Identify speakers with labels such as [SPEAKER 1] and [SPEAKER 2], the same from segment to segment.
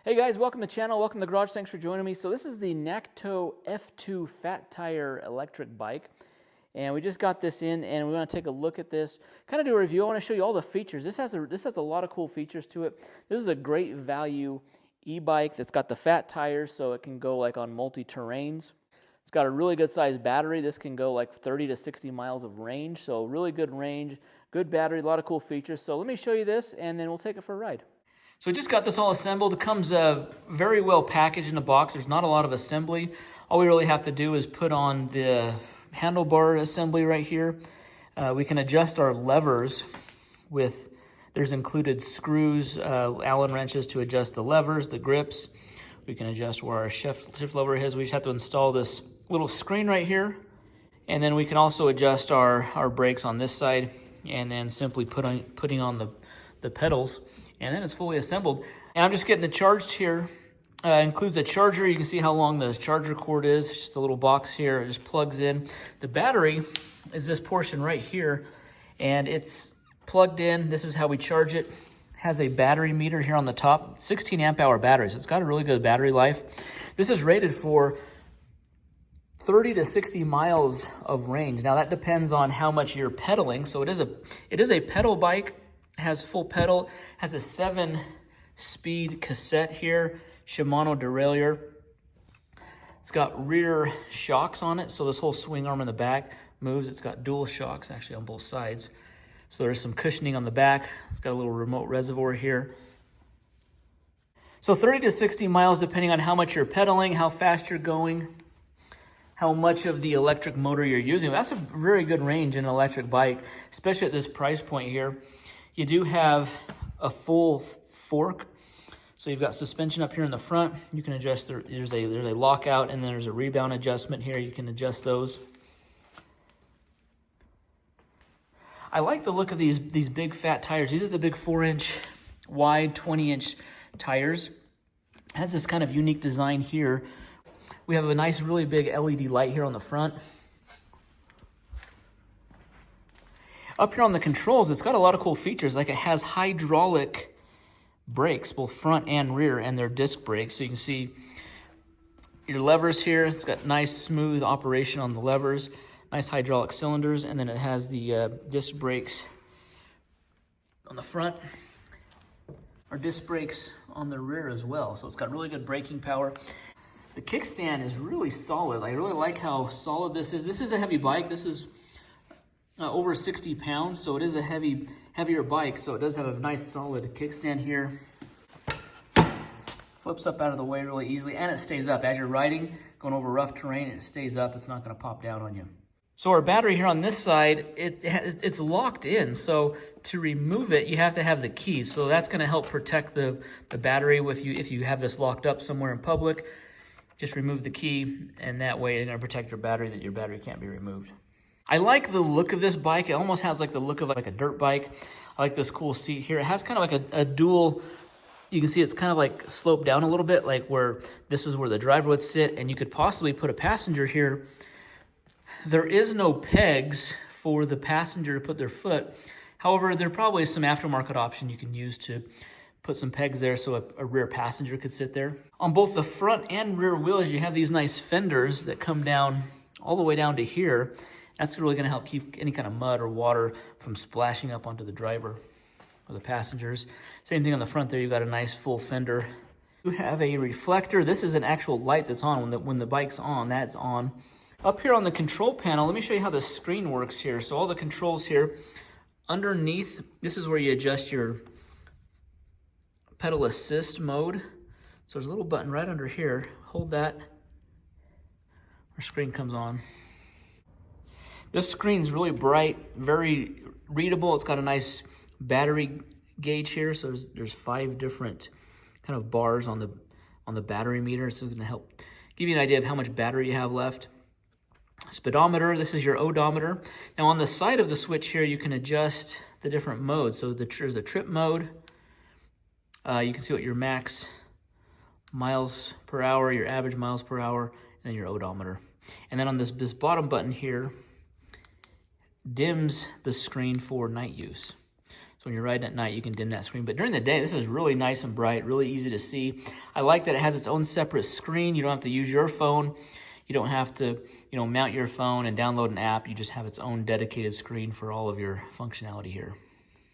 [SPEAKER 1] Hey guys, welcome to the channel, welcome to the garage, thanks for joining me. So this is the Nakto F2 fat tire electric bike. And we just got this in and we want to take a look at this, kind of do a review. I want to show you all the features. This has a lot of cool features to it. This is a great value e-bike that's got the fat tires so it can go like on multi-terrains. It's got a really good sized battery. This can go like 30 to 60 miles of range, so really good range, good battery, a lot of cool features. So let me show you this and then we'll take it for a ride. So we just got this all assembled. It comes very well packaged in a box. There's not a lot of assembly. All we really have to do is put on the handlebar assembly right here. We can adjust our levers with, there's included screws, Allen wrenches to adjust the levers, the grips. We can adjust where our shift lever is. We just have to install this little screen right here. And then we can also adjust our brakes on this side and then simply putting on the pedals. And then it's fully assembled. And I'm just getting it charged here. Includes a charger. You can see how long the charger cord is. It's just a little box here. It just plugs in. The battery is this portion right here. And it's plugged in. This is how we charge it. It has a battery meter here on the top. 16 amp hour battery. So it's got a really good battery life. This is rated for 30 to 60 miles of range. Now that depends on how much you're pedaling. So it is a pedal bike. Has full pedal, has a 7-speed cassette here, Shimano derailleur. It's got rear shocks on it, so this whole swing arm in the back moves. It's got dual shocks actually on both sides. So there's some cushioning on the back. It's got a little remote reservoir here. So 30 to 60 miles depending on how much you're pedaling, how fast you're going, how much of the electric motor you're using. That's a very good range in an electric bike, especially at this price point here. You do have a full fork. So you've got suspension up here in the front. You can adjust, there's a lockout and then there's a rebound adjustment here. You can adjust those. I like the look of these big fat tires. These are the big 4-inch wide, 20-inch tires. It has this kind of unique design here. We have a nice, really big LED light here on the front. Up here on the controls, it's got a lot of cool features. Like it has hydraulic brakes, both front and rear, and they're disc brakes. So you can see your levers here. It's got nice, smooth operation on the levers, nice hydraulic cylinders, and then it has the disc brakes on the front, or disc brakes on the rear as well. So it's got really good braking power. The kickstand is really solid. I really like how solid this is. This is a heavy bike. This is over 60 pounds, so it is a heavier bike, so it does have a nice solid kickstand here. Flips up out of the way really easily, and it stays up. As you're riding, going over rough terrain, it stays up. It's not going to pop down on you. So our battery here on this side, it's locked in, so to remove it, you have to have the key. So that's going to help protect the battery if you have this locked up somewhere in public. Just remove the key, and that way you're going to protect your battery, that your battery can't be removed. I like the look of this bike. It almost has like the look of like a dirt bike. I like this cool seat here. It has kind of like a dual, you can see it's kind of like sloped down a little bit, like where this is where the driver would sit, and you could possibly put a passenger here. There is no pegs for the passenger to put their foot. However, there probably is some aftermarket option you can use to put some pegs there so a rear passenger could sit there. On both the front and rear wheels, you have these nice fenders that come down all the way down to here. That's really going to help keep any kind of mud or water from splashing up onto the driver or the passengers. Same thing on the front there. You've got a nice full fender. You have a reflector. This is an actual light that's on. When the bike's on, that's on. Up here on the control panel, let me show you how the screen works here. So all the controls here. Underneath, this is where you adjust your pedal assist mode. So there's a little button right under here. Hold that. Our screen comes on. This screen's really bright, very readable. It's got a nice battery gauge here. So there's 5 different kind of bars on the battery meter. So it's gonna help give you an idea of how much battery you have left. Speedometer, this is your odometer. Now on the side of the switch here, you can adjust the different modes. So there's the trip mode. You can see what your max miles per hour, your average miles per hour, and then your odometer. And then on this bottom button here, dims the screen for night use. So when you're riding at night, you can dim that screen. But during the day, this is really nice and bright, really easy to see. I like that it has its own separate screen. You don't have to use your phone. You don't have to, mount your phone and download an app. You just have its own dedicated screen for all of your functionality here.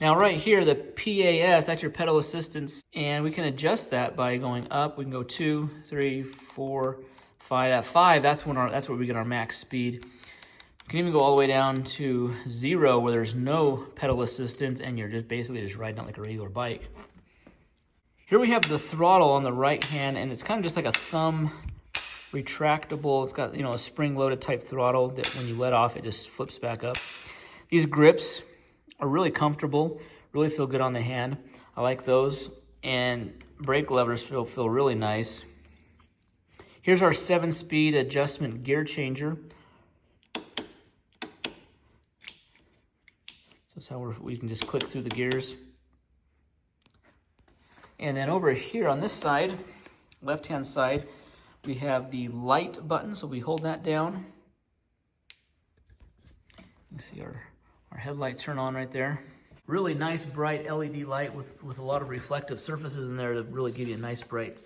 [SPEAKER 1] Now right here, the PAS, that's your pedal assistance, and we can adjust that by going up. We can go 2, 3, 4, 5. At 5, that's where we get our max speed. You can even go all the way down to 0 where there's no pedal assistance and you're just basically just riding it like a regular bike. Here we have the throttle on the right hand, and it's kind of just like a thumb retractable. It's got, a spring-loaded type throttle that when you let off, it just flips back up. These grips are really comfortable, really feel good on the hand. I like those. And brake levers feel really nice. Here's our 7-speed adjustment gear changer. That's how we can just click through the gears. And then over here on this side, left-hand side, we have the light button, so we hold that down. You can see our headlight turn on right there. Really nice bright LED light with a lot of reflective surfaces in there to really give you a nice bright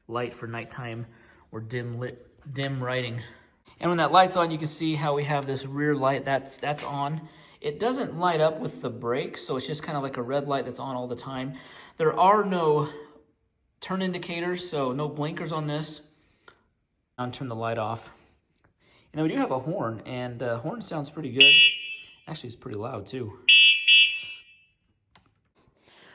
[SPEAKER 1] light for nighttime or dim riding. And when that light's on, you can see how we have this rear light that's on. It doesn't light up with the brakes, so it's just kind of like a red light that's on all the time. There are no turn indicators, so no blinkers on this. I'll turn the light off. And then we do have a horn, and the horn sounds pretty good. Actually, it's pretty loud too.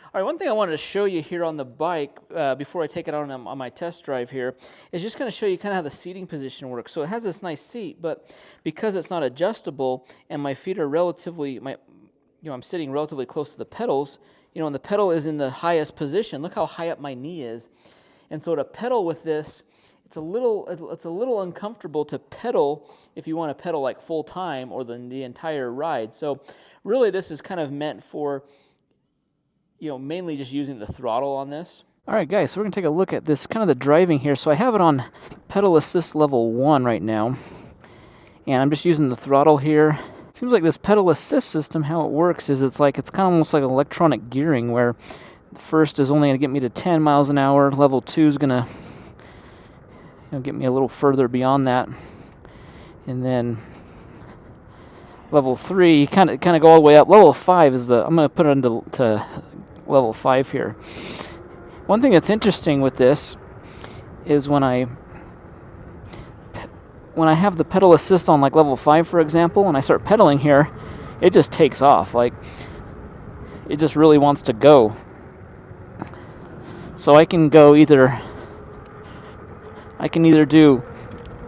[SPEAKER 1] All right, one thing I wanted to show you here on the bike before I take it out on my test drive here is just going to show you kind of how the seating position works. So it has this nice seat, but because it's not adjustable and my feet are I'm sitting relatively close to the pedals, and the pedal is in the highest position. Look how high up my knee is. And so to pedal with this, it's a little uncomfortable to pedal if you want to pedal like full time or the entire ride. So really this is kind of meant for mainly just using the throttle on this. All right, guys, so we're going to take a look at this, kind of the driving here. So I have it on pedal assist level 1 right now, and I'm just using the throttle here. It seems like this pedal assist system, how it works is it's kind of almost like electronic gearing, where the first is only going to get me to 10 miles an hour. Level 2 is going to get me a little further beyond that. And then level 3, you kind of go all the way up. Level 5 is I'm going to put it into level 5 here. One thing that's interesting with this is when I have the pedal assist on like level 5, for example, and I start pedaling here, it just takes off. Like, it just really wants to go. So I can either do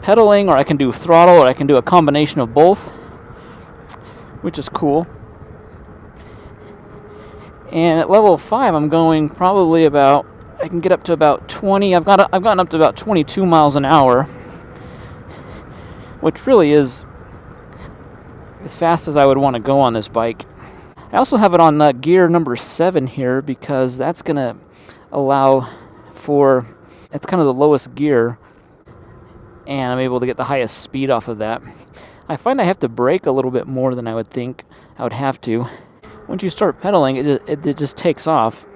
[SPEAKER 1] pedaling, or I can do throttle, or I can do a combination of both, which is cool. And at level 5, I'm going probably I can get up to about 20. I've gotten up to about 22 miles an hour, which really is as fast as I would want to go on this bike. I also have it on gear number 7 here because that's going to allow for, it's kind of the lowest gear, and I'm able to get the highest speed off of that. I find I have to brake a little bit more than I would think I would have to. Once you start pedaling, it just takes off.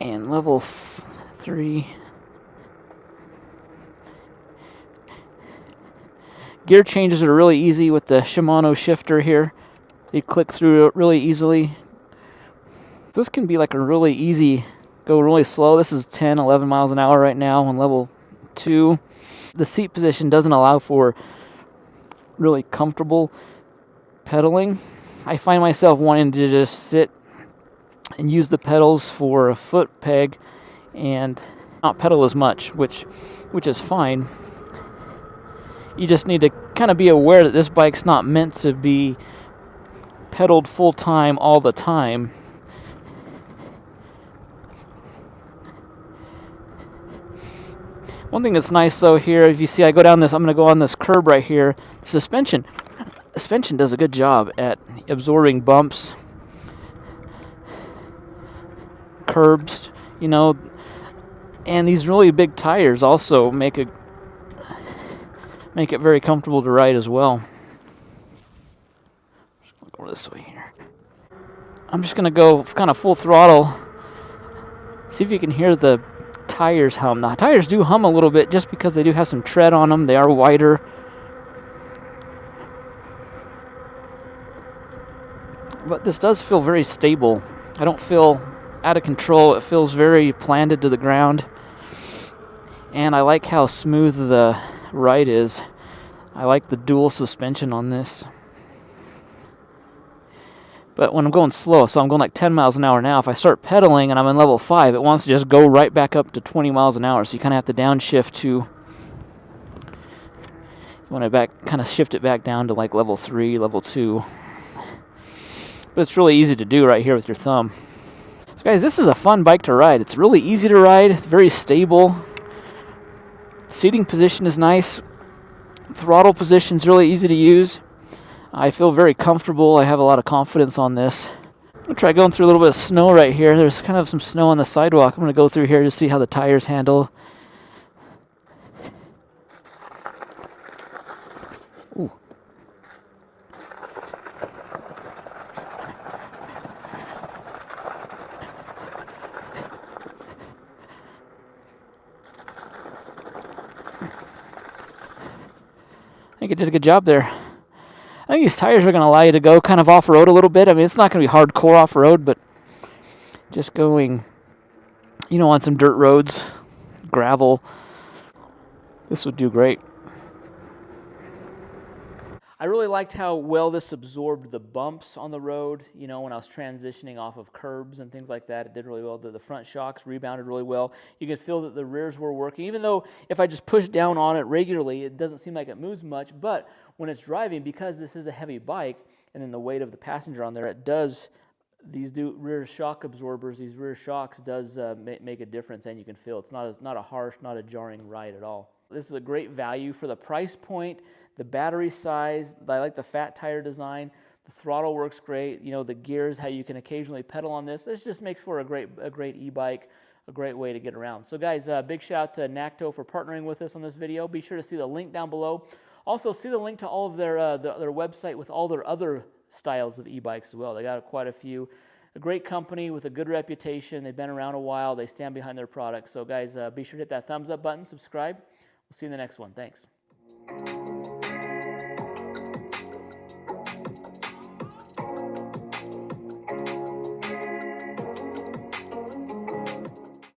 [SPEAKER 1] And level 3. Gear changes are really easy with the Shimano shifter here. You click through it really easily. This can be like a really easy, go really slow. This is 10, 11 miles an hour right now on level 2. The seat position doesn't allow for really comfortable pedaling. I find myself wanting to just sit and use the pedals for a foot peg and not pedal as much, which is fine. You just need to kind of be aware that this bike's not meant to be pedaled full time all the time. One thing that's nice though here, if you see I go down this, I'm going to go on this curb right here. The suspension does a good job at absorbing bumps, curbs, and these really big tires also make it very comfortable to ride as well. Just go this way here. I'm just going to go kind of full throttle. See if you can hear the tires hum. The tires do hum a little bit just because they do have some tread on them. They are wider. But this does feel very stable. I don't feel out of control. It feels very planted to the ground. And I like how smooth the ride is. I like the dual suspension on this. But when I'm going slow, so I'm going like 10 miles an hour now, if I start pedaling and I'm in level 5, it wants to just go right back up to 20 miles an hour. So you kind of have to downshift to, you want to kind of shift it back down to like level 3, level 2. But it's really easy to do right here with your thumb. So guys, this is a fun bike to ride. It's really easy to ride. It's very stable. Seating position is nice. Throttle position is really easy to use. I feel very comfortable. I have a lot of confidence on this. I'm going to try going through a little bit of snow right here. There's kind of some snow on the sidewalk. I'm going to go through here to see how the tires handle. Ooh. I think it did a good job there. I think these tires are going to allow you to go kind of off-road a little bit. I mean, it's not going to be hardcore off-road, but just going, you know, on some dirt roads, gravel, this would do great. I really liked how well this absorbed the bumps on the road. You know, when I was transitioning off of curbs and things like that, it did really well. The front shocks rebounded really well. You could feel that the rears were working, even though if I just push down on it regularly, it doesn't seem like it moves much. But when it's driving, because this is a heavy bike, and then the weight of the passenger on there, it does, rear shock absorbers, these rear shocks does make a difference, and you can feel it's not a harsh, not a jarring ride at all. This is a great value for the price point, the battery size. I like the fat tire design. The throttle works great. You know, the gears, how you can occasionally pedal on this. This just makes for a great e-bike, a great way to get around. So guys, big shout out to Nakto for partnering with us on this video. Be sure to see the link down below. Also, see the link to all of their website with all their other styles of e-bikes as well. They got quite a few. A great company with a good reputation. They've been around a while. They stand behind their products. So guys, be sure to hit that thumbs up button, subscribe. We'll see you in the next one. Thanks.